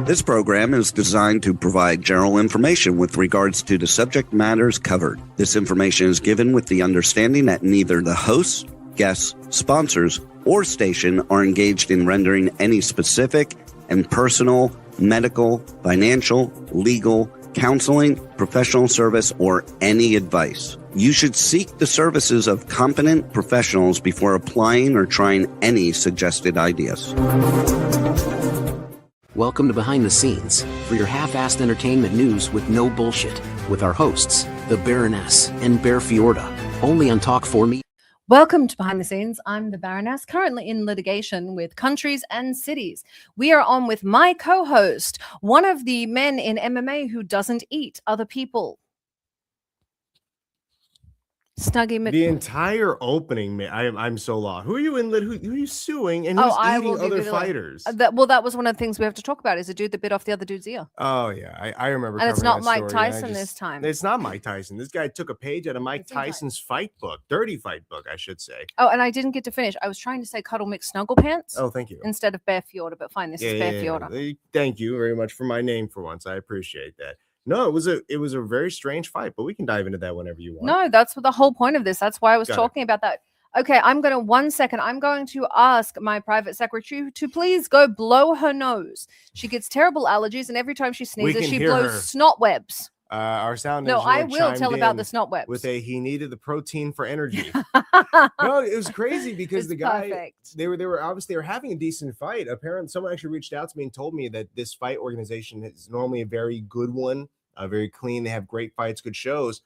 This program is designed to provide general information with regards to the subject matters covered. This information is given with the understanding that neither the hosts, guests, sponsors, or station are engaged in rendering any specific and personal, medical, financial, legal, counseling, professional service, or any advice. You should seek the services of competent professionals before applying or trying any suggested ideas. Welcome to Behind the Scenes, for your half-assed entertainment news with no bullshit, with our hosts, the Baroness and Bear Fiorda, only on Talk 4 Me. Welcome to Behind the Scenes. I'm the Baroness, currently in litigation with countries and cities. We are on with my co-host, one of the men in MMA who doesn't eat other people. Snuggie The entire opening, I'm so lost. Who are you in? Who are you suing? And who's eating other fighters? That was one of the things we have to talk about. Is a dude that bit off the other dude's ear. Oh yeah, I remember. And it's not Mike story, Tyson this time. It's not Mike Tyson. This guy took a page out of Mike Tyson's fight book, dirty fight book, I should say. Oh, and I didn't get to finish. I was trying to say Cuddle Mix Snuggle Pants. Oh, thank you. Instead of Bear Fiorda, but fine, this is Bear Fiorda. Thank you very much for my name for once. I appreciate that. No, it was a very strange fight, but we can dive into that whenever you want. No, that's the whole point of this. That's why I was talking about that. Okay, I'm going to ask my private secretary to please go blow her nose. She gets terrible allergies, and every time she sneezes, she blows snot webs. Our sound No, I will tell about the snot webs. With he needed the protein for energy. No, it was crazy because the guy, they were obviously having a decent fight. Apparently, someone actually reached out to me and told me that this fight organization is normally a very good one, very clean. They have great fights, good shows.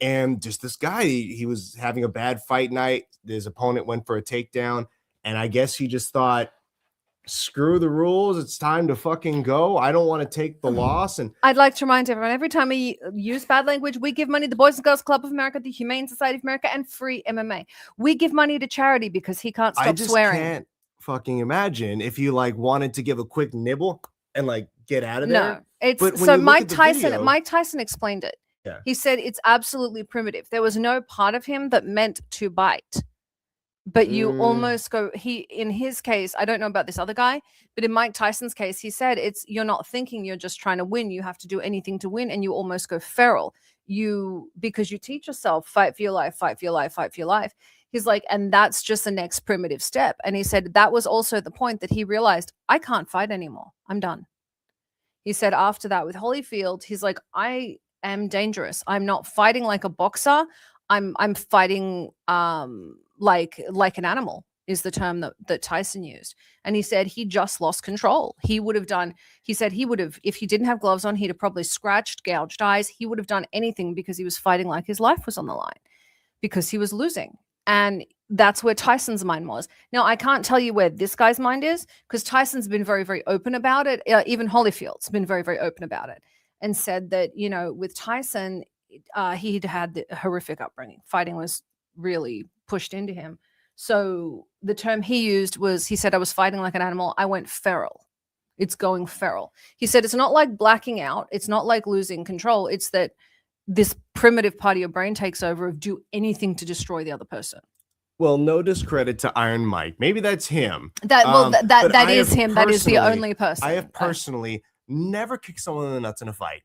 And just this guy, he was having a bad fight night. His opponent went for a takedown, and I guess he just thought, screw the rules, it's time to fucking go. I don't want to take the loss. And I'd like to remind everyone, every time we use bad language, we give money to the Boys and Girls Club of America, the Humane Society of America, and Free MMA. We give money to charity because he can't stop swearing. I can't fucking imagine if you wanted to give a quick nibble and get out of there. No, it's so Mike Tyson explained it. Yeah. He said it's absolutely primitive. There was no part of him that meant to bite. But you almost go, in his case, I don't know about this other guy, but in Mike Tyson's case, he said you're not thinking, you're just trying to win. You have to do anything to win, and you almost go feral. Because you teach yourself, fight for your life, fight for your life, fight for your life. He's like, and that's just the next primitive step. And he said that was also the point that he realized, I can't fight anymore. I'm done. He said after that with Holyfield, he's like, I am dangerous. I'm not fighting like a boxer. I'm fighting like an animal is the term that Tyson used. And he said he just lost control. He said if he didn't have gloves on, he'd have probably scratched, gouged eyes. He would have done anything because he was fighting like his life was on the line because he was losing. And that's where Tyson's mind was. Now, I can't tell you where this guy's mind is because Tyson's been very, very open about it. Even Holyfield's been very, very open about it and said that, with Tyson, he'd had the horrific upbringing. Fighting was really pushed into him. So the term he used was, he said, I was fighting like an animal. I went feral. It's going feral. He said, it's not like blacking out. It's not like losing control. It's that this primitive part of your brain takes over of do anything to destroy the other person. Well, no discredit to Iron Mike. Maybe that's him. That is him. That is the only person. I have personally never kicked someone in the nuts in a fight.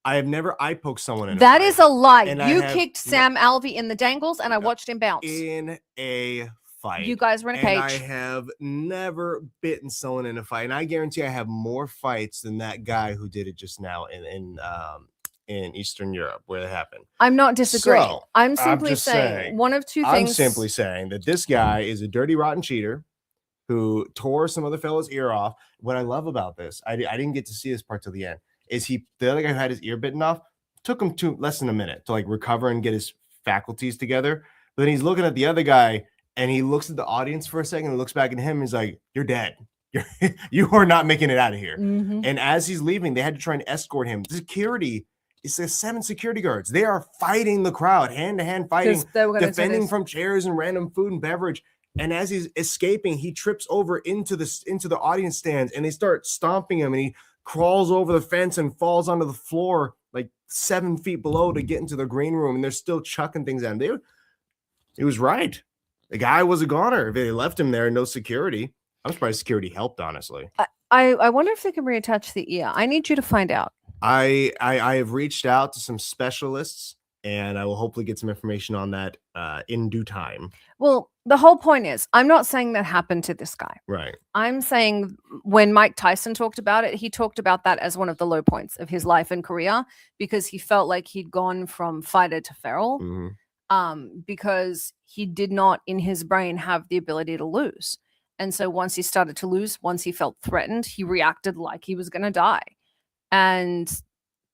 I have never eye poked someone in a fight. That is a lie. You kicked Sam Alvey in the dangles, and I watched him bounce. In a fight. You guys were in a cage. I have never bitten someone in a fight. And I guarantee I have more fights than that guy who did it just now in Eastern Europe where it happened. I'm not disagreeing. So, I'm simply saying one of two things. I'm simply saying that this guy is a dirty, rotten cheater who tore some other fellow's ear off. What I love about this, I didn't get to see this part till the end, is the other guy who had his ear bitten off, took him less than a minute to recover and get his faculties together. But then he's looking at the other guy and he looks at the audience for a second and looks back at him and he's like, you're dead. You are not making it out of here. Mm-hmm. And as he's leaving, they had to try and escort him. The security, it's 7 security guards. They are fighting the crowd, hand-to-hand fighting, defending from chairs and random food and beverage. And as he's escaping, he trips over into the audience stands and they start stomping him and he crawls over the fence and falls onto the floor 7 feet below to get into the green room. And they're still chucking things at him. It was right. The guy was a goner. If they left him there, no security. I'm surprised security helped, honestly. I wonder if they can reattach the ear. I need you to find out. I have reached out to some specialists, and I will hopefully get some information on that in due time. Well, the whole point is, I'm not saying that happened to this guy. Right. I'm saying when Mike Tyson talked about it, he talked about that as one of the low points of his life and career, because he felt like he'd gone from fighter to feral, because he did not in his brain have the ability to lose. And so once he started to lose, once he felt threatened, he reacted like he was going to die. And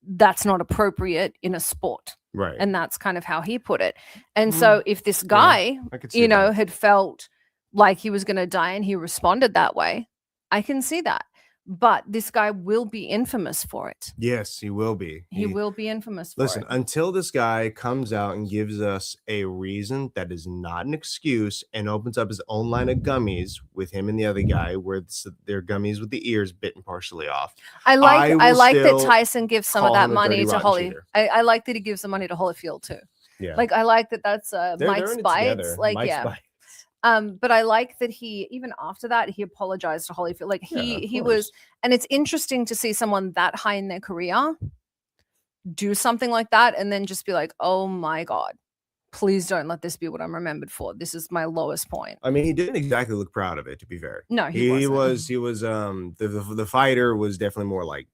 that's not appropriate in a sport. Right. And that's kind of how he put it. And so if this guy, had felt like he was going to die and he responded that way, I can see that. But this guy will be infamous for it. Yes, he will be. He will be infamous for it. Listen, until this guy comes out and gives us a reason that is not an excuse and opens up his own line of gummies with him and the other guy, where they're gummies with the ears bitten partially off. I like that Tyson gives some of that money to Holly. I like that he gives the money to Holyfield too. Yeah. Like I like that that's Mike's Bites. Like Mike's yeah. Bites. But I like that he, even after that, he apologized to Holyfield. Like he was, and it's interesting to see someone that high in their career do something like that and then just be like, oh my God, please don't let this be what I'm remembered for. This is my lowest point. I mean, he didn't exactly look proud of it, to be fair. No, he was the fighter was definitely more like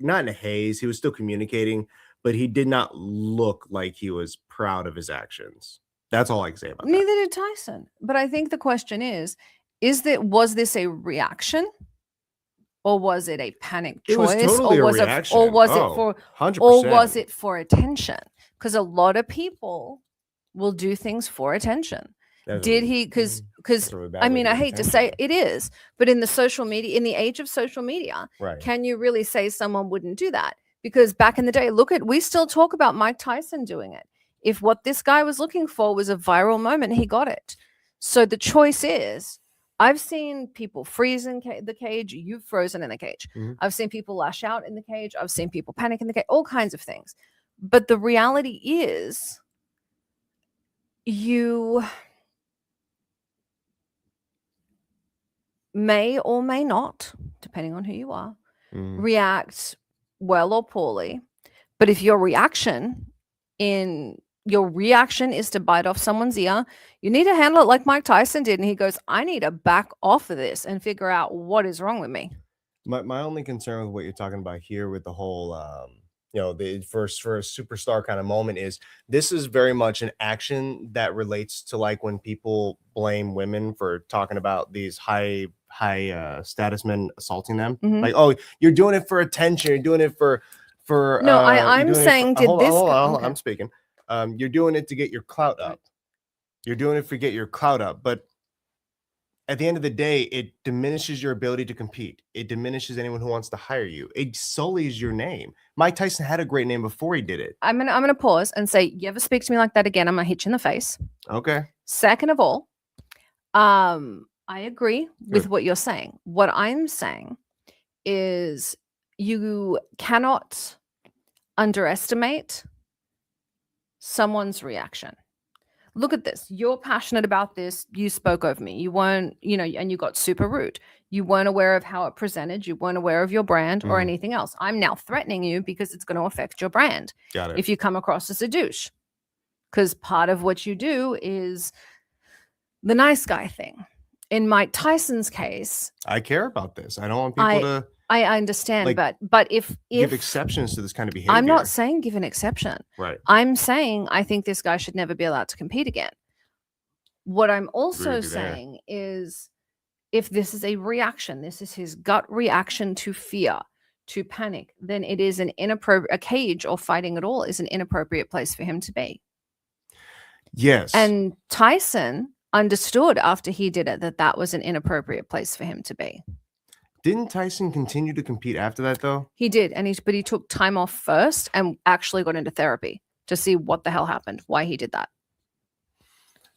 not in a haze. He was still communicating, but he did not look like he was proud of his actions. That's all I can say about Neither that. did Tyson. But I think the question was this a reaction? Or was it a panic choice? It was totally or was a reaction. Or was it for 100%. Or was it for attention? Because a lot of people will do things for attention. Did he? Because I mean, I hate to say it is, but in the social media, in the age of social media, can you really say someone wouldn't do that? Because back in the day, we still talk about Mike Tyson doing it. If what this guy was looking for was a viral moment, he got it. So the choice is, I've seen people freeze in the cage. You've frozen in the cage. I've seen people lash out in the cage. I've seen people panic in the cage, all kinds of things. But the reality is, you may or may not, depending on who you are, react well or poorly. But if your reaction is to bite off someone's ear, you need to handle it like Mike Tyson did. And he goes, I need to back off of this and figure out what is wrong with me. My only concern with what you're talking about here with the whole, the first for a superstar kind of moment is this is very much an action that relates to like when people blame women for talking about these high status men assaulting them. Like, oh, you're doing it for attention. You're doing it for no, I'm saying I'm speaking. You're doing it to get your clout up. You're doing it to get your clout up. But at the end of the day, it diminishes your ability to compete. It diminishes anyone who wants to hire you. It sullies your name. Mike Tyson had a great name before he did it. I'm gonna pause and say, you ever speak to me like that again, I'm gonna hit you in the face. Okay. Second of all, I agree with what you're saying. What I'm saying is you cannot underestimate someone's reaction. Look at this. You're passionate about this. You spoke over me. You weren't, and you got super rude. You weren't aware of how it presented. You weren't aware of your brand or anything else. I'm now threatening you because it's going to affect your brand. Got it. If you come across as a douche. Because part of what you do is the nice guy thing. In Mike Tyson's case, I care about this. I don't want people to. I understand, but if give exceptions to this kind of behavior. I'm not saying give an exception. Right. I'm saying I think this guy should never be allowed to compete again. What I'm also saying is, if this is a reaction, this is his gut reaction to fear, to panic, then it is a cage or fighting at all is an inappropriate place for him to be. Yes. And Tyson understood after he did it that was an inappropriate place for him to be. Didn't Tyson continue to compete after that though? He did, but he took time off first and actually got into therapy to see what the hell happened, why he did that.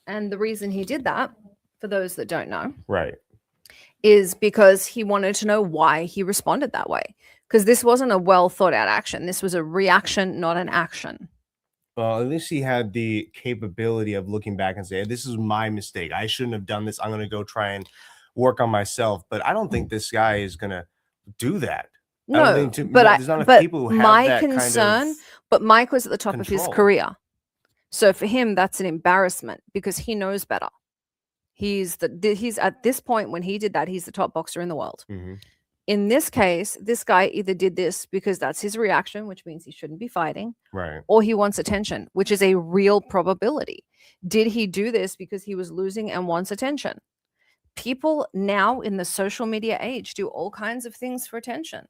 And the reason he did that, for those that don't know, right, is because he wanted to know why he responded that way. Because this wasn't a well thought out action. This was a reaction, not an action. Well, at least he had the capability of looking back and say, this is my mistake. I shouldn't have done this. I'm going to go try and work on myself. But I don't think this guy is gonna do that. No, I don't think but there's not enough people who have my that concern, kind of but Mike was at the top of his control. career. So for him, that's an embarrassment because he knows better. He's at this point when he did that, he's the top boxer in the world. In this case, this guy either did this because that's his reaction, which means he shouldn't be fighting, right? Or he wants attention, which is a real probability. Did he do this because he was losing and wants attention? People now in the social media age do all kinds of things for attention.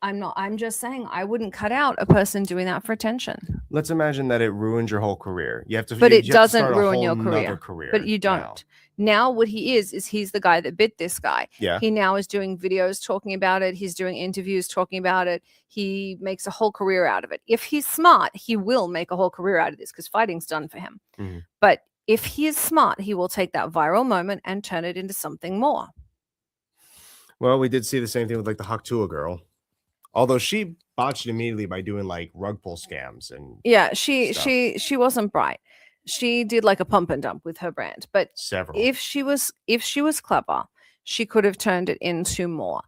I'm just saying I wouldn't cut out a person doing that for attention. Let's imagine that it ruins your whole career. You have to, but you it have doesn't to start ruin a your whole career. But you don't. Now what he is he's the guy that bit this guy. Yeah. He now is doing videos talking about it. He's doing interviews talking about it. He makes a whole career out of it. If he's smart, he will make a whole career out of this because fighting's done for him. But if he is smart, he will take that viral moment and turn it into something more. Well, we did see the same thing with like the Haktua girl. Although she botched immediately by doing like rug pull scams and she wasn't bright. She did like a pump and dump with her brand, but several. If she was clever, she could have turned it into more.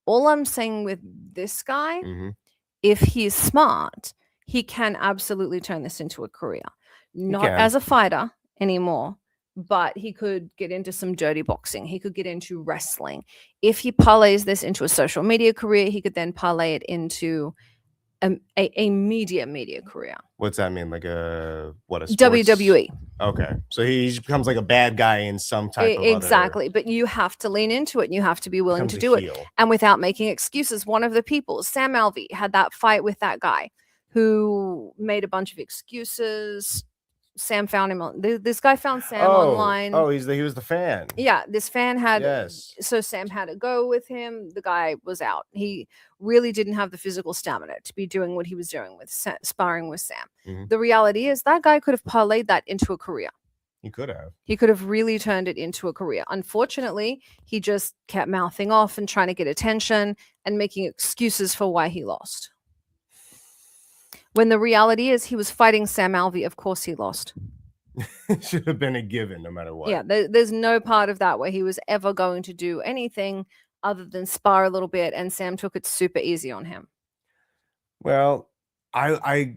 All I'm saying with this guy, if he's smart, he can absolutely turn this into a career. Not as a fighter anymore, but he could get into some dirty boxing. He could get into wrestling. If he parlays this into a social media career, he could then parlay it into a media career. What's that mean? Like a sports? WWE. Okay, so he becomes like a bad guy in some type of exactly. But you have to lean into it, and you have to be willing to do it, and without making excuses. One of the people, Sam Alvey, had that fight with that guy who made a bunch of excuses. Sam found him on this guy found Sam online. Oh, he was the fan. Yeah, this fan had so Sam had to go with him. The guy was out. He really didn't have the physical stamina to be doing what he was doing with sparring with Sam. The reality is that guy could have parlayed that into a career. He could have. He could have really turned it into a career. Unfortunately, he just kept mouthing off and trying to get attention and making excuses for why he lost. When the reality is he was fighting Sam Alvey, of course he lost. It should have been a given no matter what. Yeah, there's no part of that where he was ever going to do anything other than spar a little bit, and Sam took it super easy on him. Well, I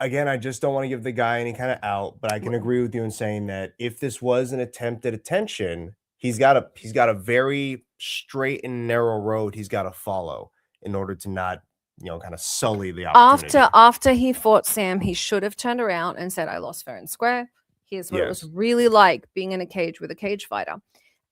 just don't want to give the guy any kind of out, but I can agree with you in saying that if this was an attempt at attention, he's got a very straight and narrow road he's got to follow in order to not kind of sully the opportunity. After he fought Sam, he should have turned around and said, I lost fair and square. Here's what it was really like being in a cage with a cage fighter.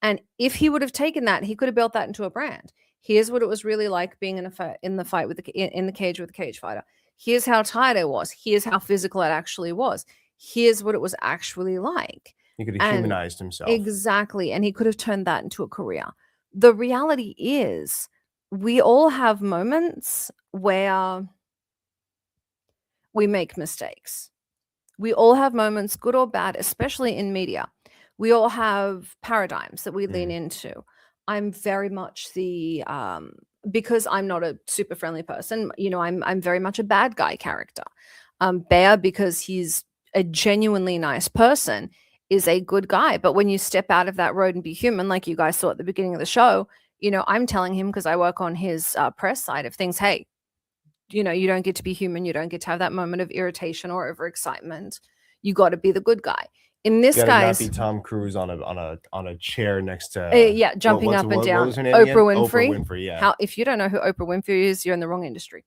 And if he would have taken that, he could have built that into a brand. Here's what it was really like being in the fight with in the cage with a cage fighter. Here's how tired I was. Here's how physical it actually was. Here's what it was actually like. He could have humanized himself. Exactly. And he could have turned that into a career. The reality is we all have moments where we make mistakes. We all have moments, good or bad, especially in media. We all have paradigms that we lean into. I'm very much because I'm not a super friendly person, I'm very much a bad guy character. Bear, because he's a genuinely nice person, is a good guy. But when you step out of that road and be human, like you guys saw at the beginning of the show, I'm telling him, because I work on his press side of things, hey, you don't get to be human. You don't get to have that moment of irritation or overexcitement. You got to be the good guy. In this guy's, not be Tom Cruise on a chair next to jumping up and down. Oprah Winfrey. Yeah. If you don't know who Oprah Winfrey is, you're in the wrong industry.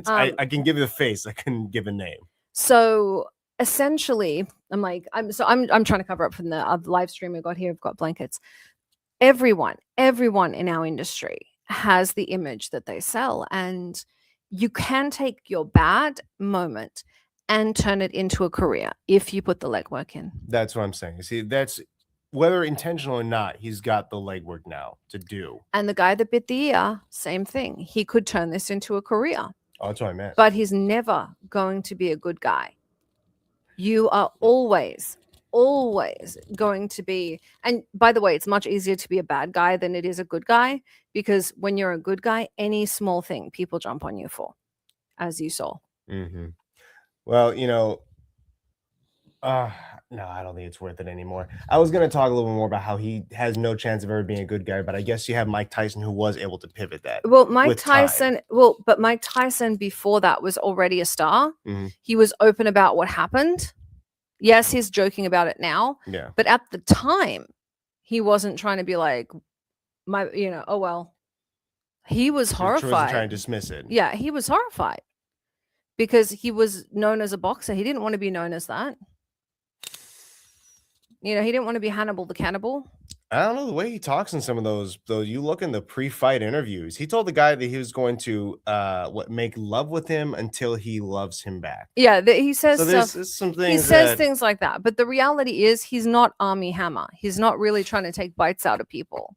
I can give you the face. I can give a name. So essentially, I'm trying to cover up from the live stream we got here. We've got blankets. Everyone in our industry has the image that they sell, and you can take your bad moment and turn it into a career if you put the legwork in. That's what I'm saying. See, that's whether intentional or not, he's got the legwork now to do. And the guy that bit the ear, same thing. He could turn this into a career. Oh, that's what I meant. But he's never going to be a good guy. You are always going to be, and by the way, it's much easier to be a bad guy than it is a good guy, because when you're a good guy, any small thing people jump on you for, as you saw. Well, No, I don't think it's worth it anymore. I was going to talk a little more about how he has no chance of ever being a good guy, but I guess you have Mike Tyson, who was able to pivot that. Well, Mike Tyson, but Mike Tyson before that was already a star. He was open about what happened. Yes, he's joking about it now. Yeah. But at the time, he wasn't trying to be like, oh, well. He was horrified. He wasn't trying to dismiss it. Yeah, he was horrified because he was known as a boxer. He didn't want to be known as that. He didn't want to be Hannibal the Cannibal. I don't know the way he talks in some of those. Though you look in the pre-fight interviews, he told the guy that he was going to make love with him until he loves him back. Yeah, he says so there's some things. He says things like that, but the reality is he's not Armie Hammer. He's not really trying to take bites out of people.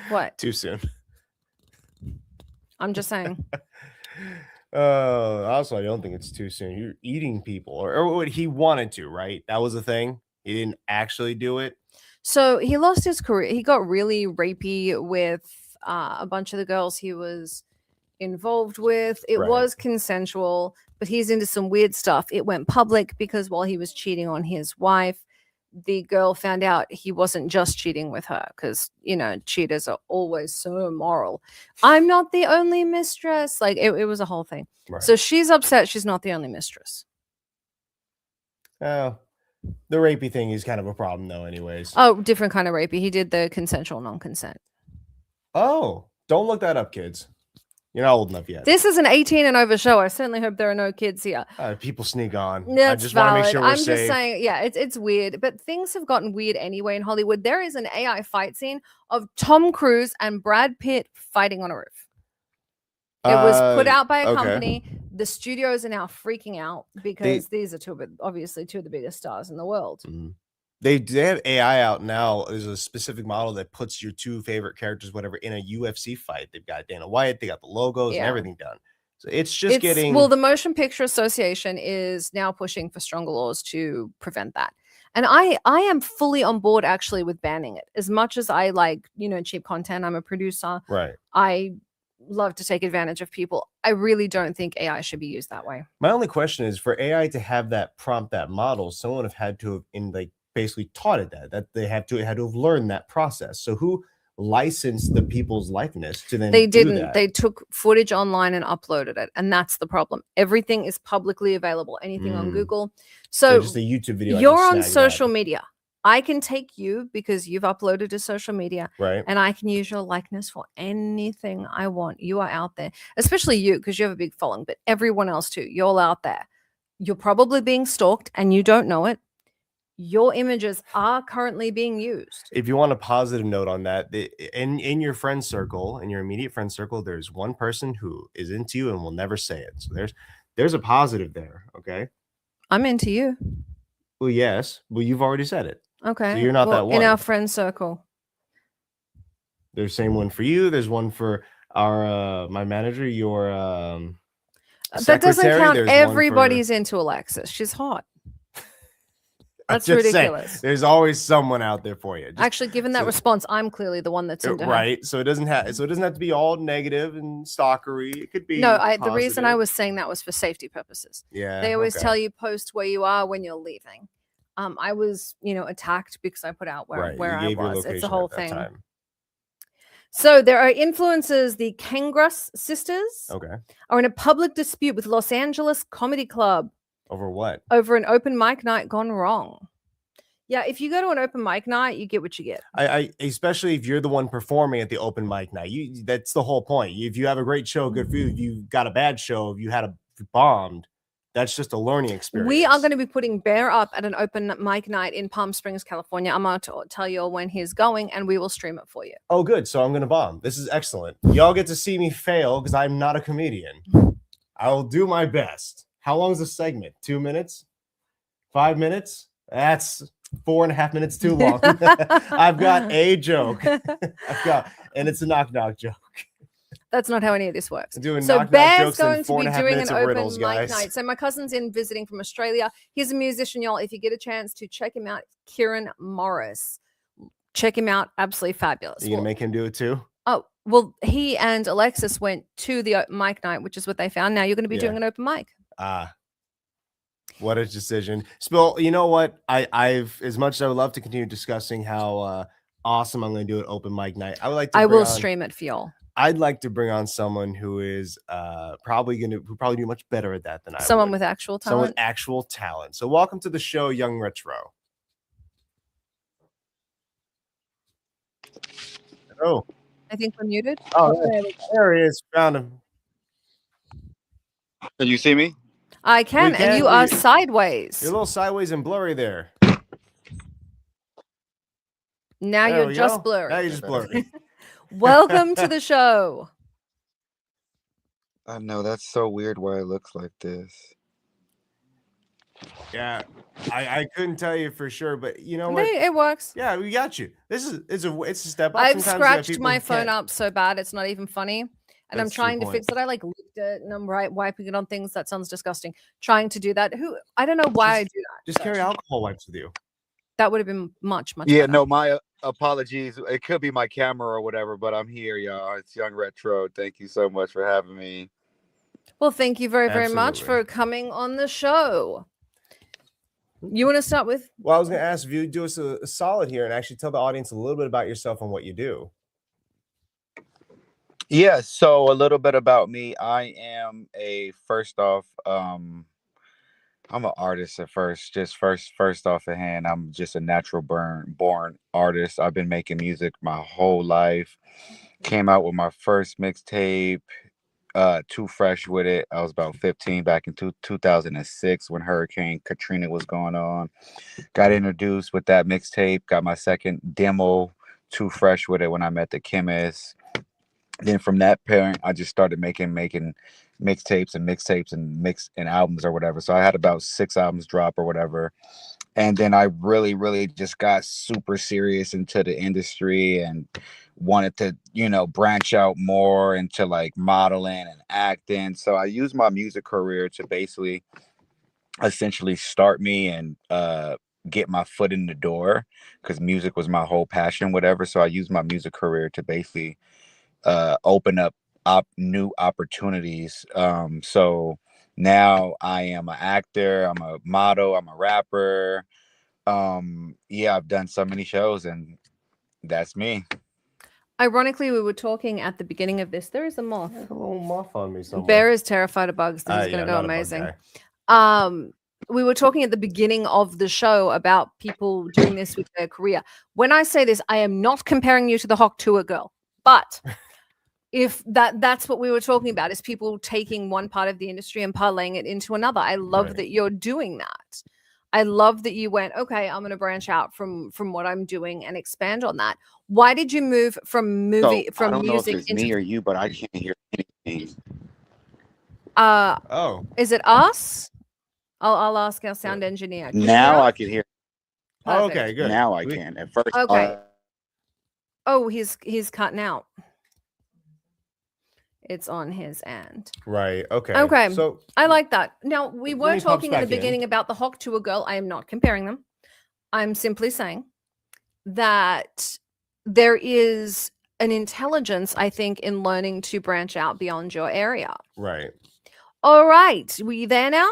What? Too soon. I'm just saying. Also, I don't think it's too soon. You're eating people, or what he wanted to, right? That was the thing. He didn't actually do it. So he lost his career. He got really rapey with a bunch of the girls he was involved with. It was consensual, but he's into some weird stuff. It went public because while he was cheating on his wife, the girl found out he wasn't just cheating with her because, cheaters are always so immoral. I'm not the only mistress. Like it was a whole thing. Right. So she's upset she's not the only mistress. Oh, the rapey thing is kind of a problem though anyways. Oh, different kind of rapey. He did the consensual non-consent. Oh, don't look that up, kids. You're not old enough yet. This is an 18 and over show. I certainly hope there are no kids here. People sneak on. That's I just want to make sure we're safe. Just saying, yeah, it's weird. But things have gotten weird anyway in Hollywood. There is an AI fight scene of Tom Cruise and Brad Pitt fighting on a roof. It was put out by a company. The studios are now freaking out because these are obviously two of the biggest stars in the world. Mm-hmm. They have AI out now. There's a specific model that puts your two favorite characters, whatever, in a UFC fight. They've got Dana White, they got the logos and everything done. So it's getting. Well, the Motion Picture Association is now pushing for stronger laws to prevent that. And I am fully on board actually with banning it. As much as I like, cheap content, I'm a producer. Right. I love to take advantage of people. I really don't think AI should be used that way. My only question is for AI to have that prompt, that model, someone have had to have basically taught it that they had to have learned that process. So who licensed the people's likeness to then they do didn't that? They took footage online and uploaded it, and that's the problem. Everything is publicly available, anything on Google. So just a YouTube video, you're on social media. I can take you because you've uploaded to social media, right? And I can use your likeness for anything I want. You are out there, especially you because you have a big following, but everyone else too. You're all out there. You're probably being stalked and you don't know it. Your images are currently being used. If you want a positive note on that, in your friend circle, in your immediate friend circle, there's one person who is into you and will never say it. So there's a positive there. Okay. I'm into you. Well, yes. Well, you've already said it. Okay. So you're not that one. In our friend circle. There's the same one for you. There's one for our my manager, your that doesn't count. Everybody's into Alexis. She's hot. That's ridiculous. Saying, there's always someone out there for you. Actually, given that response, I'm clearly the one that's into her. Right. So it doesn't have to be all negative and stalkery. It could be the reason I was saying that was for safety purposes. Yeah. They always tell you post where you are when you're leaving. I was, attacked because I put out where I was. It's a whole thing. So there are influencers. The Kangrus sisters are in a public dispute with Los Angeles Comedy Club. Over what? Over an open mic night gone wrong. Yeah, if you go to an open mic night, you get what you get. I especially if you're the one performing at the open mic night. That's the whole point. If you have a great show, good for you. If you got a bad show, if you had bombed, that's just a learning experience. We are going to be putting Bear up at an open mic night in Palm Springs, California. I'm going to tell you all when he's going, and we will stream it for you. Oh, good. So I'm going to bomb. This is excellent. Y'all get to see me fail because I'm not a comedian. I will do my best. How long is the segment? 2 minutes? 5 minutes? That's 4.5 minutes too long. I've got a joke. And it's a knock-knock joke. That's not how any of this works. So Bear's going to be doing an open mic night. So my cousin's in visiting from Australia. He's a musician, y'all. If you get a chance to check him out, Kieran Morris. Check him out. Absolutely fabulous. Are you going to make him do it too? Oh, well, he and Alexis went to the open mic night, which is what they found. Now you're going to be doing an open mic. What a decision. Spill, you know what? I've as much as I would love to continue discussing how awesome I'm going to do at open mic night. I would like to I will stream it for y'all. I'd like to bring on someone who is probably do much better at that than I would. Someone with actual talent. Someone with actual talent. So welcome to the show, Young Retro. Oh, I think we're muted. Oh, there he is. Found him. Can you see me? I can, and you are sideways. You're a little sideways and blurry there. Now you're just blurry. Now you're just blurry. Welcome to the show. I know, that's so weird why it looks like this. Yeah, I couldn't tell you for sure, but you know what? It works. Yeah, we got you. This is it's a step up. I've scratched my phone up so bad it's not even funny. And I'm trying to fix it. I like licked it and I'm wiping it on things. That sounds disgusting. Trying to do that. I don't know why I do that. Just carry alcohol wipes with you. That would have been much Yeah, better. no, my apologies. It could be my camera or whatever, but I'm here, y'all. It's Young Retro. Thank you so much for having me. Well, thank you very, very much for coming on the show. You want to start with? Well, I was going to ask if you do us a solid here and actually tell the audience a little bit about yourself and what you do. Yeah, so a little bit about me. I am first off, I'm an artist at first. Just first off the hand, I'm just a natural born artist. I've been making music my whole life. Came out with my first mixtape, Too Fresh with It. I was about 15 back in 2006 when Hurricane Katrina was going on. Got introduced with that mixtape. Got my second demo, Too Fresh with It, when I met the chemist. Then from that point, I just started making mixtapes and albums or whatever. So I had about 6 albums drop or whatever. And then I really, really just got super serious into the industry and wanted to, branch out more into like modeling and acting. So I used my music career to basically essentially start me and get my foot in the door, because music was my whole passion, whatever. So I used my music career to basically open up new opportunities. So now I am an actor, I'm a model, I'm a rapper. Yeah, I've done so many shows, and that's me. Ironically, we were talking at the beginning of this. There is a moth. There's a little moth on me somewhere. Bear is terrified of bugs. This is going to go amazing. We were talking at the beginning of the show about people doing this with their career. When I say this, I am not comparing you to the Hawk Tour girl, but if that's what we were talking about, is people taking one part of the industry and parlaying it into another. I love that you're doing that. I love that you went, okay, I'm going to branch out from what I'm doing and expand on that. Why did you move from music I don't know if it's me or you, but I can't hear anything. Is it us? I'll ask our sound engineer. Now I can hear. Oh, okay, good. Now I can. At first, okay. He's cutting out. It's on his end. Right. Okay. Okay. So I like that. Now, we were talking at the beginning about the Hawk Tour girl. I am not comparing them. I'm simply saying that there is an intelligence, I think, in learning to branch out beyond your area. Right. All right. Were you there now?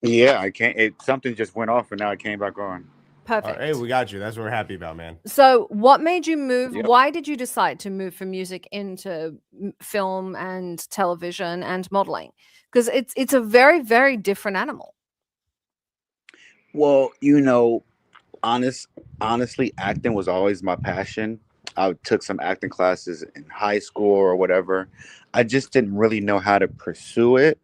Yeah, I can't. Something just went off and now it came back on. Perfect. Hey, we got you. That's what we're happy about, man. So what made you move? Yep. Why did you decide to move from music into film and television and modeling? Because it's a very, very different animal. Well, honestly, acting was always my passion. I took some acting classes in high school or whatever. I just didn't really know how to pursue it.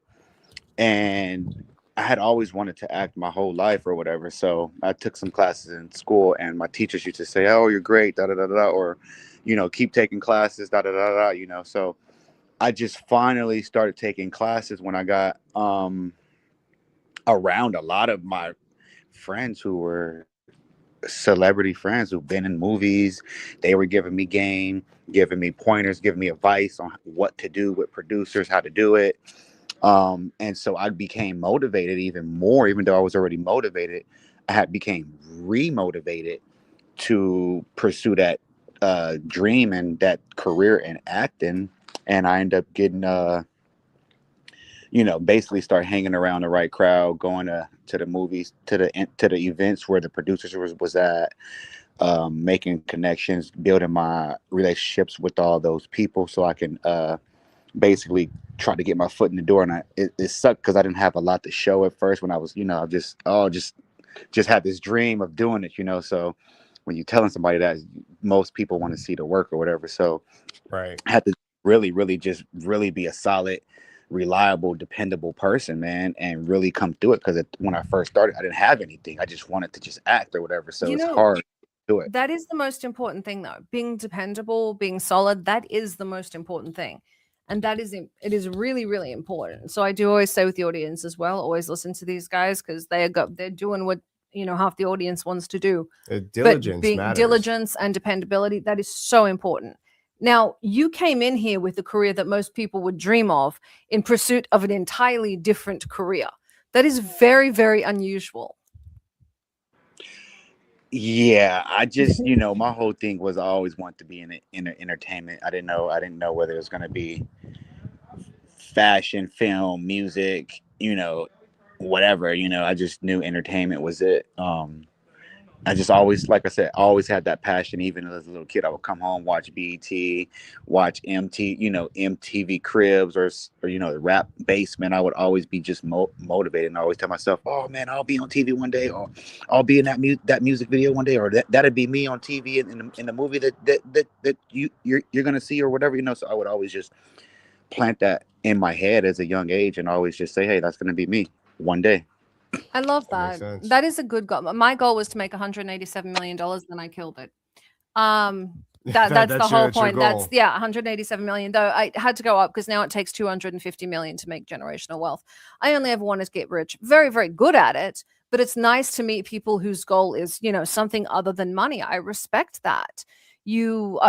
And I had always wanted to act my whole life or whatever. So I took some classes in school and my teachers used to say, oh, you're great, da da da da, or, keep taking classes, da da da da, So I just finally started taking classes when I got around a lot of my friends who were celebrity friends who've been in movies. They were giving me game, giving me pointers, giving me advice on what to do with producers, how to do it. And so I became motivated even more, even though I was already motivated. I became remotivated to pursue that dream and that career in acting. And I ended up getting basically start hanging around the right crowd, going to the movies, to the events where the producers was at, making connections, building my relationships with all those people, so I can basically try to get my foot in the door. And it sucked because I didn't have a lot to show at first when I was, just had this dream of doing it, So when you're telling somebody that, most people want to see the work or whatever. So right, I had to really just really be a solid, reliable, dependable person, man, and really come through it. Because when I first started, I didn't have anything. I just wanted to just act or whatever. So it's hard to do it. That is the most important thing, though. Being dependable, being solid, that is the most important thing. And it is really, really important. So I do always say with the audience as well, always listen to these guys, because they're doing what half the audience wants to do. Diligence and dependability, that is so important. Now, you came in here with a career that most people would dream of in pursuit of an entirely different career. That is very, very unusual. Yeah, I just, my whole thing was I always wanted to be in entertainment. I didn't know whether it was going to be fashion, film, music, whatever, I just knew entertainment was it. I just always, like I said, always had that passion. Even as a little kid, I would come home, watch BET, watch MTV Cribs or the Rap Basement. I would always be just motivated, and I always tell myself, "Oh man, I'll be on TV one day, or I'll be in that music video one day, or that'd be me on TV in the movie that you're gonna see or whatever." So I would always just plant that in my head as a young age, and always just say, "Hey, that's gonna be me one day." I love that. That is a good goal. My goal was to make $187 million, and I killed it. That's the whole point. That's $187 million. Though I had to go up because now it takes $250 million to make generational wealth. I only ever wanted to get rich. Very, very good at it, but it's nice to meet people whose goal is, something other than money. I respect that.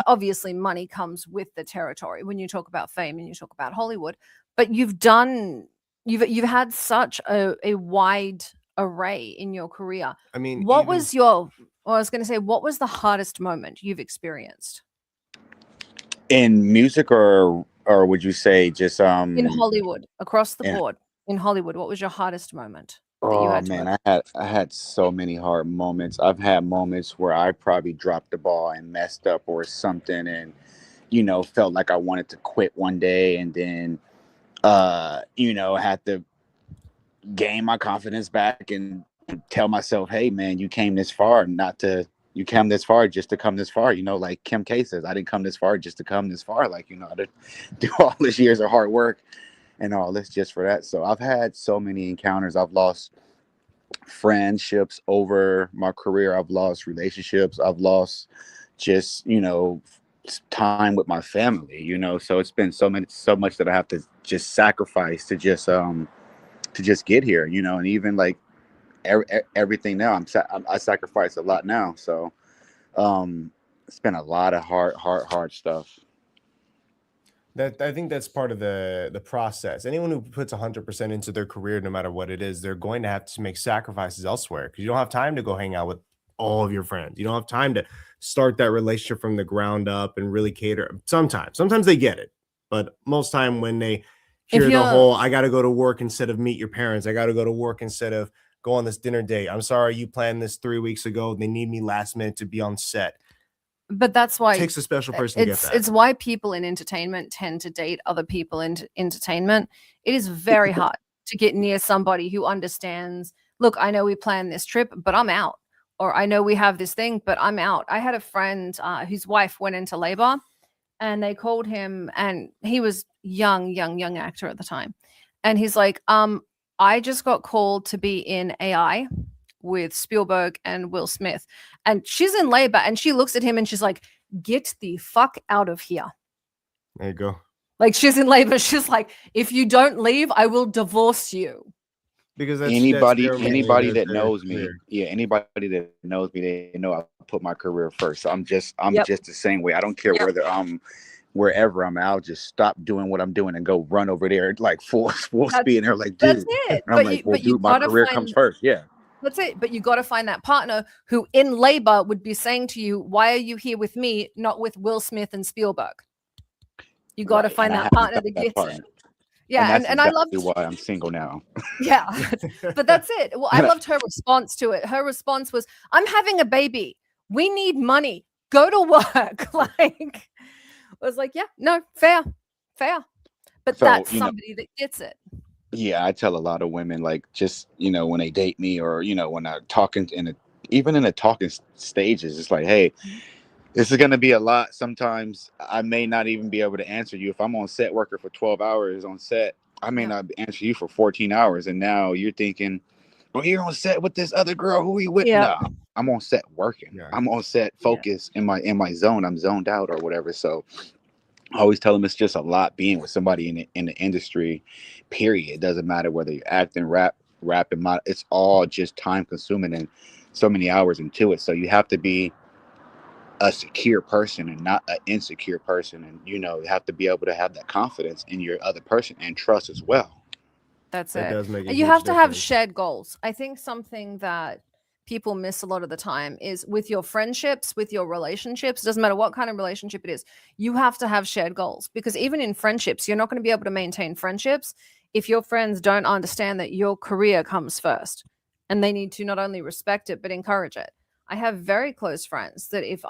Obviously money comes with the territory when you talk about fame and you talk about Hollywood, but you've had such a wide array in your career. I mean, what was the hardest moment you've experienced in music, or would you say just in Hollywood, across the board? In Hollywood, what was your hardest moment? Oh man, I had so many hard moments. I've had moments where I probably dropped the ball and messed up or something, and felt like I wanted to quit one day, and then had to gain my confidence back and tell myself, "Hey man, you came this far you came this far just to come this far." Like Kim K says, I didn't come this far just to come this far. Like, I didn't do all these years of hard work and all this just for that. So I've had so many encounters. I've lost friendships over my career. I've lost relationships. I've lost just, time with my family, so it's been so much that I have to just sacrifice to just get here, and even like everything now, I sacrifice a lot now. So it's been a lot of hard stuff. I think that's part of the process. Anyone who puts 100% into their career, no matter what it is, they're going to have to make sacrifices elsewhere, because you don't have time to go hang out with all of your friends. You don't have time to start that relationship from the ground up and really cater. Sometimes they get it, but most time when they hear the whole, I got to go to work instead of meet your parents, I got to go to work instead of go on this dinner date, I'm sorry, you planned this 3 weeks ago, they need me last minute to be on set. But that's why it takes a special person to get that. It's why people in entertainment tend to date other people in entertainment. It is very hard to get near somebody who understands, look, I know we planned this trip, but I'm out. Or I know we have this thing, but I'm out. I had a friend whose wife went into labor, and they called him, and he was young actor at the time. And he's like, I just got called to be in AI with Spielberg and Will Smith. And she's in labor, and she looks at him and she's like, get the fuck out of here. There you go. Like, she's in labor. She's like, if you don't leave, I will divorce you. Because anybody that knows me, anybody that knows me, they know I put my career first. So I'm just the same way. I don't care whether I'm wherever I'm at, I'll just stop doing what I'm doing and go run over there like full speed. And they're like, dude, that's it. And I'm like, well, dude, my career comes first. Yeah. That's it. But you got to find that partner who in labor would be saying to you, why are you here with me, not with Will Smith and Spielberg? You got to find that partner to get it. Yeah, and that's and I exactly loved. why I'm single now. Yeah, but that's it. Well, I loved her response to it. Her response was, "I'm having a baby. We need money. Go to work." Like, I was like, "Yeah, no, fair. But So, that's somebody that gets it. yeah, I tell a lot of women, like, just, when they date me, or, when I'm talking even in the talking stages, it's like, hey, this is going to be a lot. Sometimes I may not even be able to answer you. If I'm on set working for 12 hours on set, I may not answer you for 14 hours. And now you're thinking, well, you're on set with this other girl. Who are you with? Yeah. No, I'm on set working. Yeah. I'm on set focused in my zone. I'm zoned out or whatever. So I always tell them it's just a lot being with somebody in the industry, period. It doesn't matter whether you're acting, rapping, it's all just time consuming and so many hours into it. So you have to be a secure person and not an insecure person. And, you have to be able to have that confidence in your other person and trust as well. That's That it. does make a You huge have to have difference. shared goals. I think something that people miss a lot of the time is with your friendships, with your relationships, doesn't matter what kind of relationship it is, you have to have shared goals, because even in friendships, you're not going to be able to maintain friendships if your friends don't understand that your career comes first, and they need to not only respect it, but encourage it. I have very close friends that if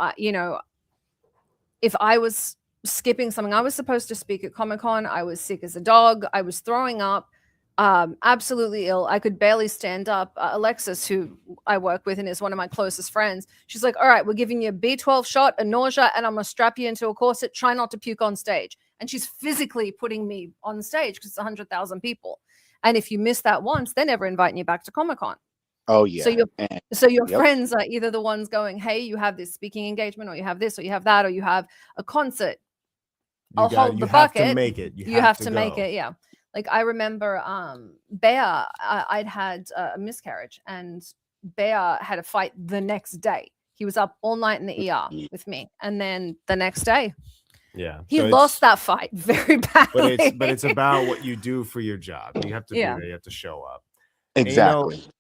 I was skipping something, I was supposed to speak at Comic-Con, I was sick as a dog, I was throwing up, absolutely ill. I could barely stand up. Alexis, who I work with and is one of my closest friends, she's like, all right, we're giving you a B12 shot, a nausea, and I'm going to strap you into a corset. Try not to puke on stage. And she's physically putting me on stage because it's 100,000 people. And if you miss that once, they're never inviting you back to Comic-Con. Oh, yeah. So your friends are either the ones going, hey, you have this speaking engagement, or you have this, or you have that, or you have a concert. I'll hold the bucket. You have to make it. You have to make it. Yeah. Like I remember Bear, I'd had a miscarriage, and Bear had a fight the next day. He was up all night in the ER with me. And then the next day, he lost that fight very badly. But it's about what you do for your job. You have to be there. You have to show up. Exactly. And,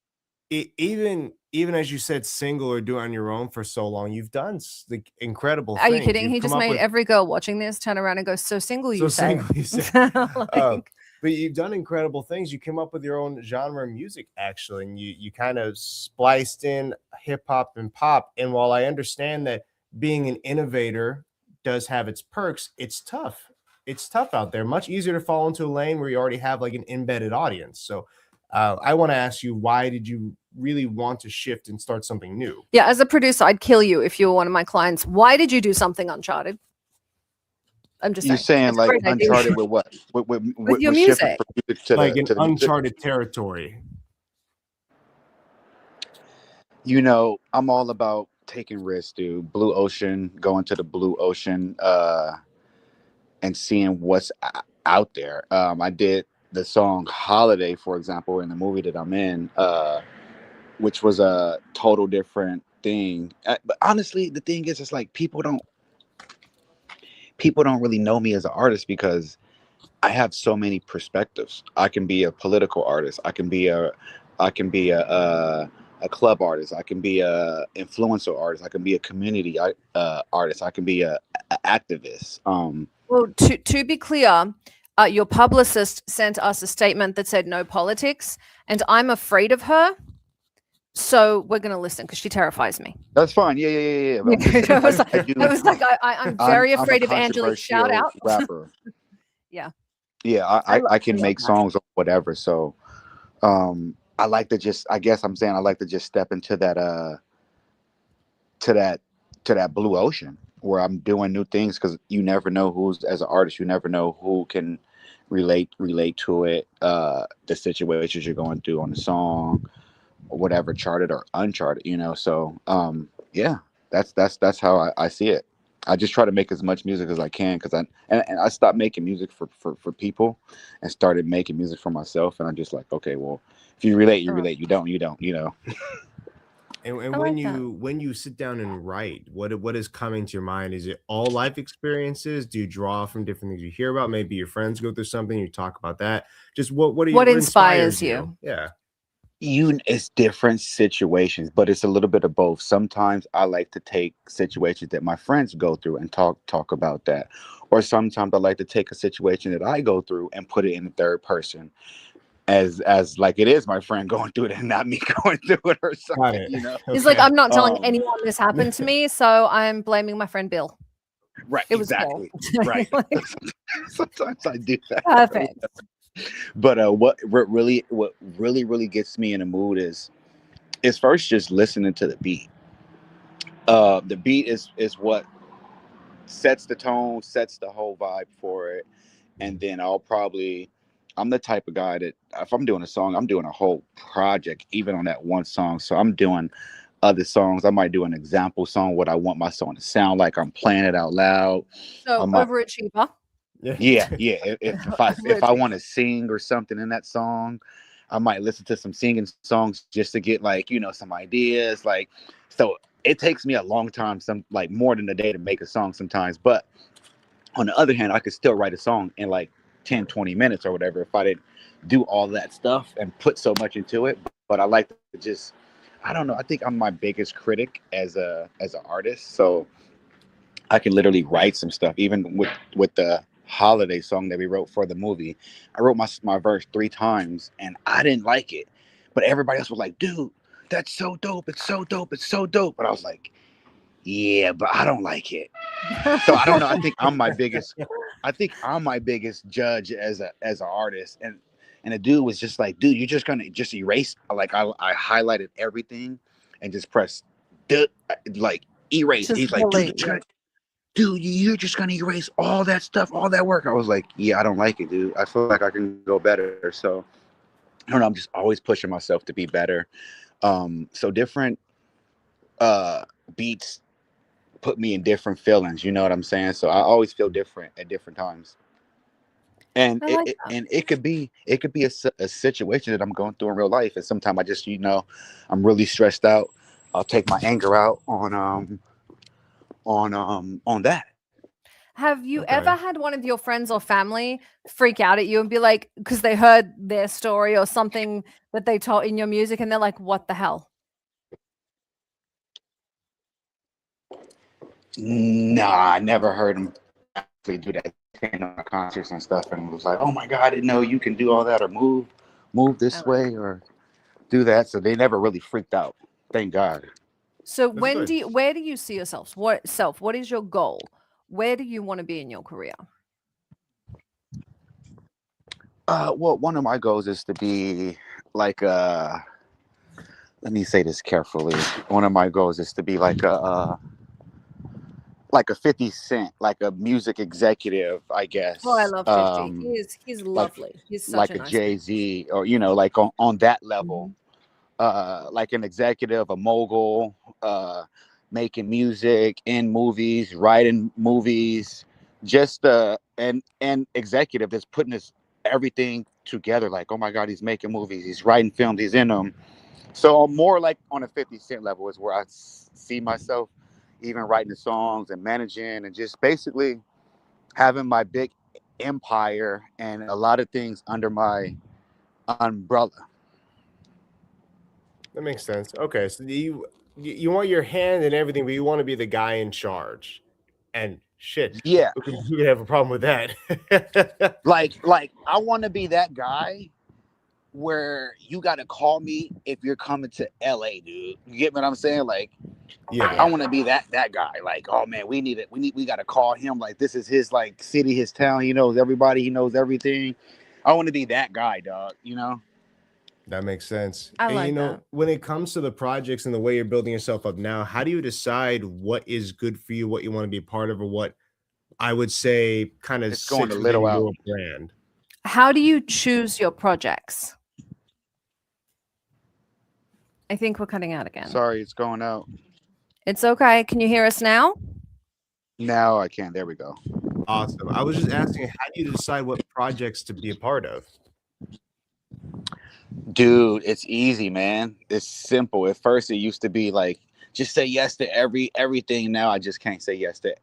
even as you said, single or do it on your own for so long, you've done incredible things. Are you kidding? You've he just made every girl watching this turn around and go, so single, you say. But you've done incredible things. You came up with your own genre of music, actually, and you kind of spliced in hip hop and pop. And while I understand that being an innovator does have its perks, it's tough. It's tough out there. Much easier to fall into a lane where you already have like an embedded audience. So I want to ask you, why did you really want to shift and start something new? Yeah, as a producer, I'd kill you if you were one of my clients. Why did you do something Uncharted? I'm just saying like Uncharted with what? With your music. Like an uncharted territory. I'm all about taking risks, dude. Blue ocean, going to the blue ocean, and seeing what's out there. I did the song Holiday, for example, in the movie that I'm in, which was a total different thing. But honestly, the thing is, it's like people don't really know me as an artist because I have so many perspectives. I can be a political artist. I can be a club artist. I can be a influencer artist. I can be a community artist. I can be a activist. Well, to be clear, your publicist sent us a statement that said no politics, and I'm afraid of her. So we're going to listen because she terrifies me. That's fine. Yeah. I was like, I'm very afraid of Angela. Shout out. Rapper. Yeah. Yeah, I can make songs or whatever. So I like to just, I guess I'm saying I like to just step into that to that blue ocean where I'm doing new things, because you never know who's, as an artist, you never know who can relate to it, the situations you're going through on the song, or whatever, charted or uncharted, so yeah, that's how I see it. I just try to make as much music as I can, because I stopped making music for people and started making music for myself, and I'm just like, okay, well, if you relate, you relate. You don't. And when you sit down and write, what is coming to your mind? Is it all life experiences? Do you draw from different things you hear about? Maybe your friends go through something, you talk about that. Just what inspires you? Yeah. It's different situations, but it's a little bit of both. Sometimes I like to take situations that my friends go through and talk about that, Or sometimes I like to take a situation that I go through and put it in the third person, as like it is my friend going through it and not me going through it or something, you know. He's like, I'm not telling Um, anyone this happened to me, so I'm blaming my friend Bill. right, It was Bill. exactly. Right. Sometimes I do that. Perfect. But what really gets me in the mood is first just listening to the beat. The beat is what sets the tone, sets the whole vibe for it. And then I'm the type of guy that if I'm doing a song, I'm doing a whole project, even on that one song. So I'm doing other songs. I might do an example song, what I want my song to sound like. I'm playing it out loud. So overachiever. Yeah. If I want to sing or something in that song, I might listen to some singing songs just to get like, some ideas. Like, so it takes me a long time, more than a day to make a song sometimes. But on the other hand, I could still write a song in like 10, 20 minutes or whatever if I didn't do all that stuff and put so much into it. But I like to just, I don't know, I think I'm my biggest critic as an artist. So I can literally write some stuff, even with the holiday song that we wrote for the movie. I wrote my verse 3 times and I didn't like it. But everybody else was like, dude, that's so dope. It's so dope. It's so dope. But I was like, yeah, but I don't like it. So I don't know. I think I'm my biggest judge as an artist. And the dude was just like, dude, you're just gonna just erase. Like I highlighted everything and just press like erase. Just He's like, dude, you're just gonna erase all that stuff, all that work. I was like, yeah, I don't like it, dude. I feel like I can go better. So I don't know. I'm just always pushing myself to be better. So different beats put me in different feelings, you know what I'm saying? So I always feel different at different times. And it could be a situation that I'm going through in real life. And sometimes I just, I'm really stressed out. I'll take my anger out on that. Have you ever had one of your friends or family freak out at you and be like, because they heard their story or something that they told in your music and they're like, what the hell? Nah, I never heard him actually do that. Came on concerts and stuff and was like, oh my God, I didn't know you can do all that or move this way or do that. So they never really freaked out. Thank God. So where do you see yourself? What is your goal? Where do you want to be in your career? Well, one of my goals is to be like let me say this carefully. One of my goals is to be like a 50 Cent, like a music executive, I guess. Oh, I love 50. He's lovely. He's such like a nice Jay-Z or, like on that level. Like an executive, a mogul, making music in movies, writing movies, just an executive that's putting everything together. Like, oh my God, he's making movies, he's writing films, he's in them. So more like on a 50 Cent level is where I see myself, even writing the songs and managing and just basically having my big empire and a lot of things under my umbrella. That makes sense. Okay, so you want your hand in everything, but you want to be the guy in charge. And shit, yeah, you could have a problem with that. like I want to be that guy where you got to call me if you're coming to LA, dude. You get what I'm saying? Like, yeah, I want to be that guy. Like, oh man, we got to call him. Like, this is his like city, his town. He knows everybody. He knows everything. I want to be that guy, dog. That makes sense. I like that. When it comes to the projects and the way you're building yourself up now, how do you decide what is good for you, what you want to be a part of, or what I would say kind of going a little out your brand? How do you choose your projects? I think we're cutting out again. Sorry, it's going out. It's okay. Can you hear us now? Now I can. There we go. Awesome. I was just asking, how do you decide what projects to be a part of? Dude, it's easy, man. It's simple. At first, it used to be like, just say yes to everything. Now I just can't say yes to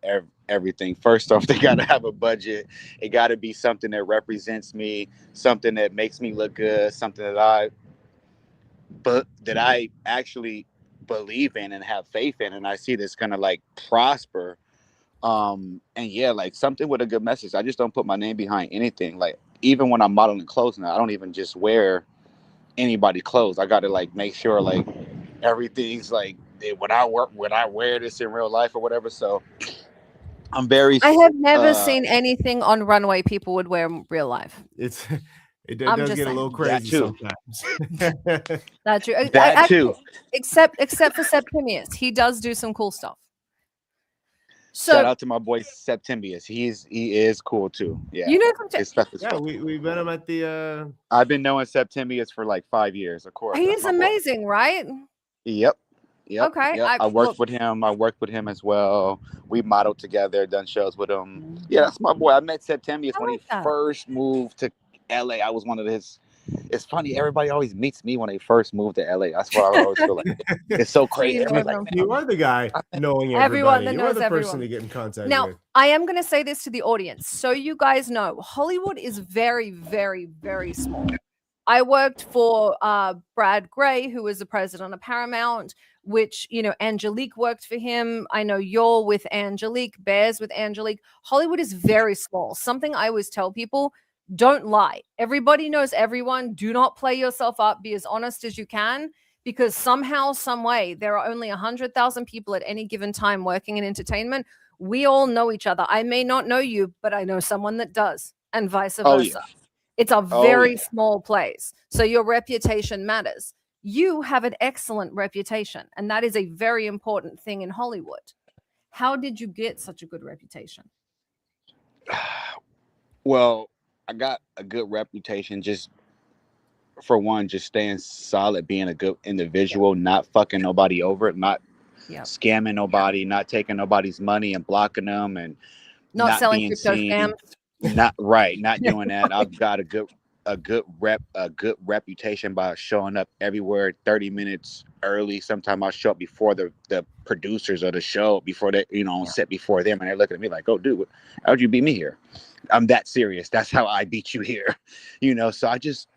everything. First off, they got to have a budget. It got to be something that represents me, something that makes me look good, something that I actually believe in and have faith in, and I see this kind of like prosper. And yeah, like something with a good message. I just don't put my name behind anything. Like even when I'm modeling clothes now, I don't even just wear anybody clothes. I got to like make sure like everything's like when I wear this in real life or whatever. So I'm very I have never seen anything on runway people would wear in real life. It does get a little crazy sometimes. That's true. That too. Except for Septimius, he does do some cool stuff. So, shout out to my boy Septimius. He is cool too. Yeah, you know, his stuff is we met him at the. I've been knowing Septimius for like 5 years. Of course, he's amazing, right? Yep. Okay. Yep. I worked with him. I worked with him as well. We modeled together, done shows with him. Yeah, that's my boy. I met Septimius when he first moved to LA. I was one of his. It's funny. Everybody always meets me when they first moved to LA. That's what I always feel like. It's so crazy. You are the guy knowing everyone that you knows are the everyone. person to get in contact now, with. I am going to say this to the audience, so you guys know, Hollywood is very, very, very small. I worked for Brad Gray, who was the president of Paramount, which, you know, Angelique worked for him. I know you're with Angelique, Bear's with Angelique. Hollywood is very small. Something I always tell people, don't lie. Everybody knows everyone. Do not play yourself up. Be as honest as you can, because somehow, some way, there are only 100,000 people at any given time working in entertainment. We all know each other. I may not know you, but I know someone that does, and vice versa. Oh, yeah. It's a very small place. So your reputation matters. You have an excellent reputation, and that is a very important thing in Hollywood. How did you get such a good reputation? Well, I got a good reputation just for one, just staying solid, being a good individual, not fucking nobody over, not scamming nobody, not taking nobody's money and blocking them, and not selling being crypto seen. scams. Not doing that. I've got a good reputation by showing up everywhere 30 minutes early. Sometimes I'll show up before the producers of the show, before they, on set before them, and they're looking at me like, "Oh, dude, how'd you beat me here?" I'm that serious. That's how I beat you here, So I just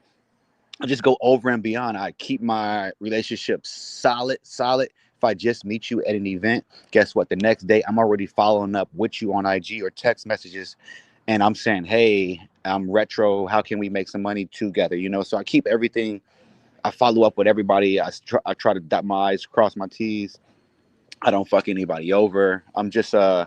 go over and beyond. I keep my relationship solid. If I just meet you at an event, guess what? The next day, I'm already following up with you on IG or text messages. And I'm saying, hey, I'm retro. How can we make some money together? So I keep everything. I follow up with everybody. I try to dot my I's, cross my T's. I don't fuck anybody over. I'm just, and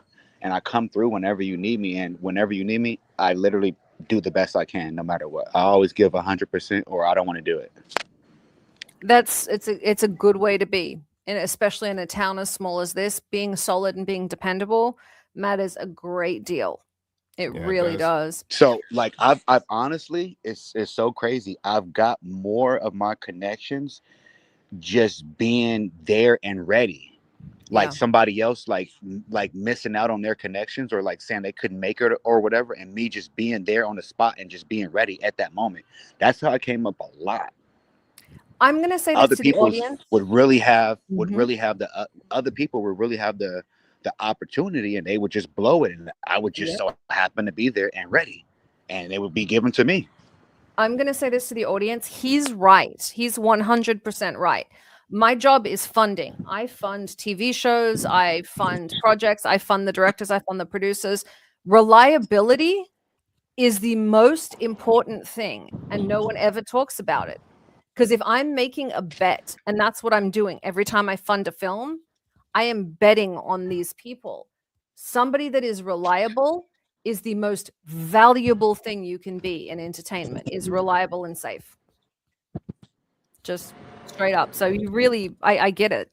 I come through whenever you need me. And whenever you need me, I literally do the best I can, no matter what. I always give 100%, or I don't want to do it. It's a good way to be. And especially in a town as small as this, being solid and being dependable matters a great deal. It really does. So like I've honestly, it's so crazy. I've got more of my connections just being there and ready. Like somebody else like missing out on their connections, or like saying they couldn't make it or whatever, and me just being there on the spot and just being ready at that moment. That's how I came up a lot. I'm gonna say this other to people the audience. would really have the other people would really have the opportunity, and they would just blow it, and I would just so happen to be there and ready, and it would be given to me. I'm going to say this to the audience. He's right. He's 100% right. My job is funding. I fund TV shows. I fund projects. I fund the directors. I fund the producers. Reliability is the most important thing, and no one ever talks about it. Because if I'm making a bet, and that's what I'm doing every time I fund a film, I am betting on these people. Somebody that is reliable is the most valuable thing you can be in entertainment, is reliable and safe. Just straight up. So you really, I get it.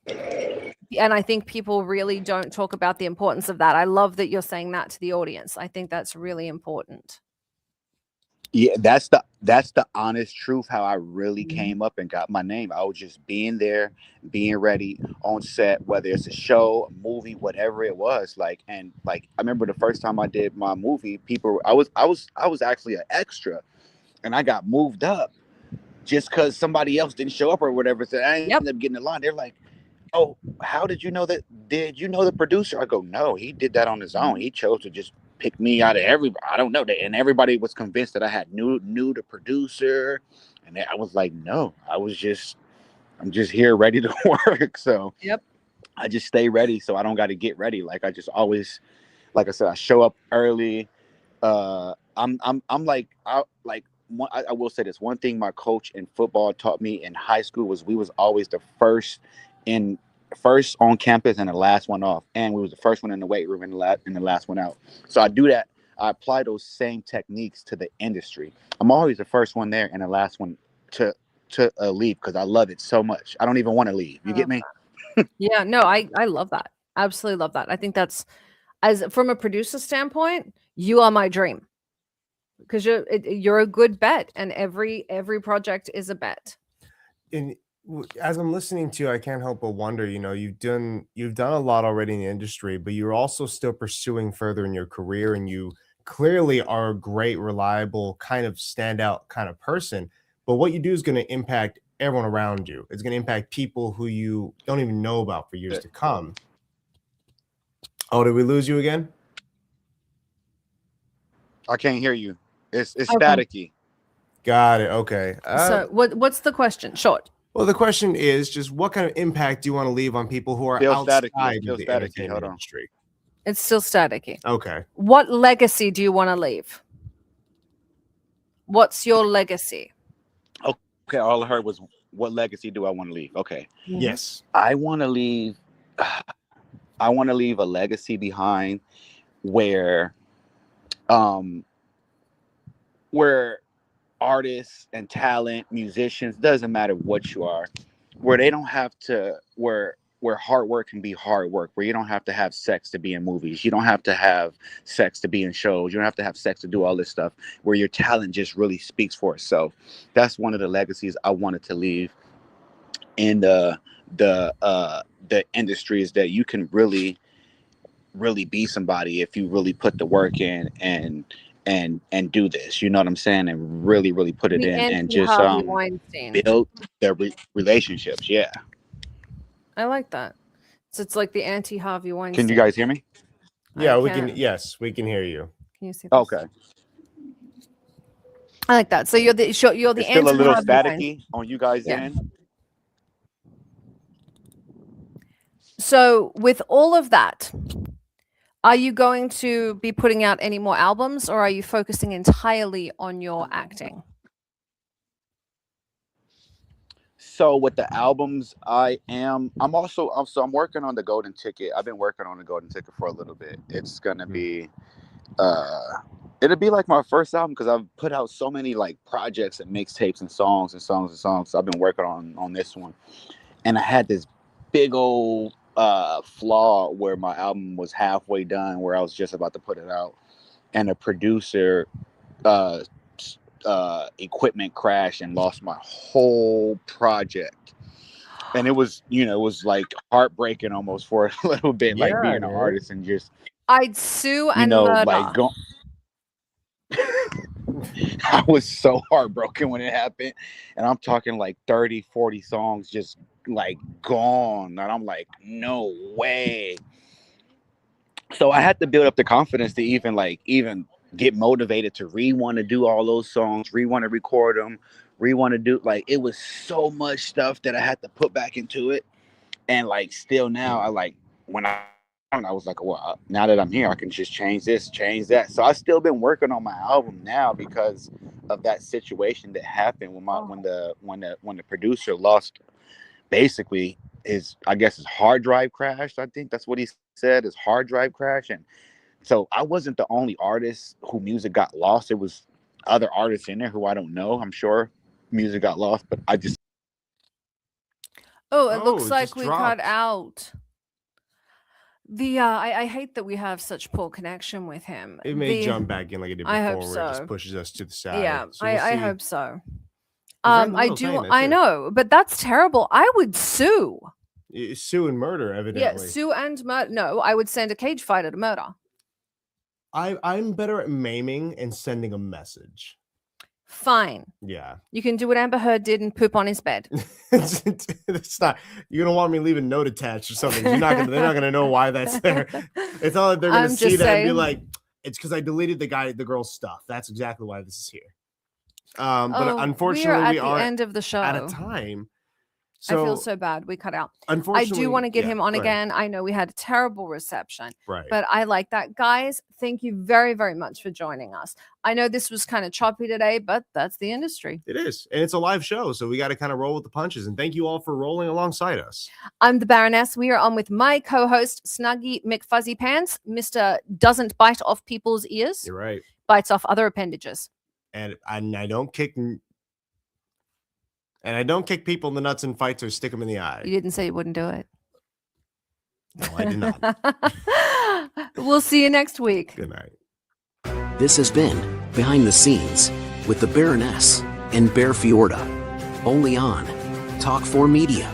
And I think people really don't talk about the importance of that. I love that you're saying that to the audience. I think that's really important. Yeah, that's the honest truth, how I really came up and got my name. I was just being there, being ready on set, whether it's a show, a movie, whatever it was. I remember the first time I did my movie, I was actually an extra, and I got moved up just because somebody else didn't show up or whatever. So I ended up getting in line. They're like, "Oh, how did you know that? Did you know the producer?" I go, "No, he did that on his own. He chose to just pick me out of everybody. I don't know that." And everybody was convinced that I had knew the producer, and I was like, "No, I'm just here ready to work." So I just stay ready, so I don't got to get ready. Like I just always like I said, I show up early. I'm like, I will say this one thing my coach in football taught me in high school was we was always the first on campus and the last one off, and we was the first one in the weight room and the last one out. So I do that. I apply those same techniques to the industry. I'm always the first one there and the last one to leave because I love it so much. I don't even want to leave. You get me? Yeah, no, I love that. Absolutely love that. I think that's, as from a producer standpoint, you are my dream, because you're a good bet, and every project is a bet. And as I'm listening to you, I can't help but wonder, you've done a lot already in the industry, but you're also still pursuing further in your career, and you clearly are a great, reliable, kind of standout kind of person. But what you do is going to impact everyone around you. It's going to impact people who you don't even know about for years to come. Oh, did we lose you again? I can't hear you. It's staticky. Got it. Okay. So what's the question? Short. Well, the question is just what kind of impact do you want to leave on people who are outside of the entertainment industry? It's still staticky. Okay. What legacy do you want to leave? What's your legacy? Okay, all I heard was, what legacy do I want to leave? Okay. Yes. I want to leave a legacy behind where artists and talent, musicians, doesn't matter what you are, where they don't have to, where hard work can be hard work, where you don't have to have sex to be in movies, you don't have to have sex to be in shows, you don't have to have sex to do all this stuff, where your talent just really speaks for itself. That's one of the legacies I wanted to leave in the industries, that you can really be somebody if you really put the work in and do this, you know what I'm saying, and really put it in and just build their relationships. Yeah, I like that. So it's like the anti-Harvey Weinstein. Can you guys hear me? Yeah, we can. Yes, we can hear you. Can you see this? Okay. I like that. So you're the it's still a little staticky on you guys' end. So with all of that, are you going to be putting out any more albums, or are you focusing entirely on your acting? So with the albums, I'm working on the Golden Ticket. I've been working on the Golden Ticket for a little bit. It's gonna be it'll be like my first album, because I've put out so many like projects and mixtapes and songs. So I've been working on this one, and I had this big old flaw where my album was halfway done, where I was just about to put it out, and a producer equipment crashed and lost my whole project. And it was like heartbreaking almost for a little bit, like being an artist and just I'd sue and murder. Like I was so heartbroken when it happened, and I'm talking like 30-40 songs just like gone, and I'm like, no way. So I had to build up the confidence to even get motivated to want to do all those songs, want to record them, want to do, like, it was so much stuff that I had to put back into it. And like still now, I was like, well, now that I'm here, I can just change this, change that. So I've still been working on my album now because of that situation that happened when the producer lost basically his hard drive crashed. I think that's what he said, his hard drive crash. And so I wasn't the only artist who music got lost. It was other artists in there who I don't know. I'm sure music got lost, but I just. It looks like we cut out. I hate that we have such poor connection with him. It may jump back in like it did before, where it just pushes us to the side. Yeah, so I hope so. I know, but that's terrible. I would sue. Sue and murder, evidently. Yeah, sue and murder. No, I would send a cage fighter to murder. I'm better at maiming and sending a message. Fine. Yeah. You can do what Amber Heard did and poop on his bed. It's not. You're gonna want me to leave a note attached or something. They're not gonna know why that's there. It's not like they're gonna see that and be like, it's because I deleted the girl's stuff. That's exactly why this is here. But unfortunately, we are at the end of the show at a time. I feel so bad. We cut out. I Unfortunately, do want to get him on again. I know we had a terrible reception, but I like that. Guys, thank you very, very much for joining us. I know this was kind of choppy today, but that's the industry. It is. And it's a live show, so we got to kind of roll with the punches. And thank you all for rolling alongside us. I'm the Baroness. We are on with my co-host, Snuggy McFuzzy Pants. Mr. Doesn't bite off people's ears. You're right. Bites off other appendages. And I don't kick... And I don't kick people in the nuts in fights or stick them in the eye. You didn't say you wouldn't do it. No, I did not. We'll see you next week. Good night. This has been Behind the Scenes with the Baroness and Bear Fiorda. Only on Talk 4 Media.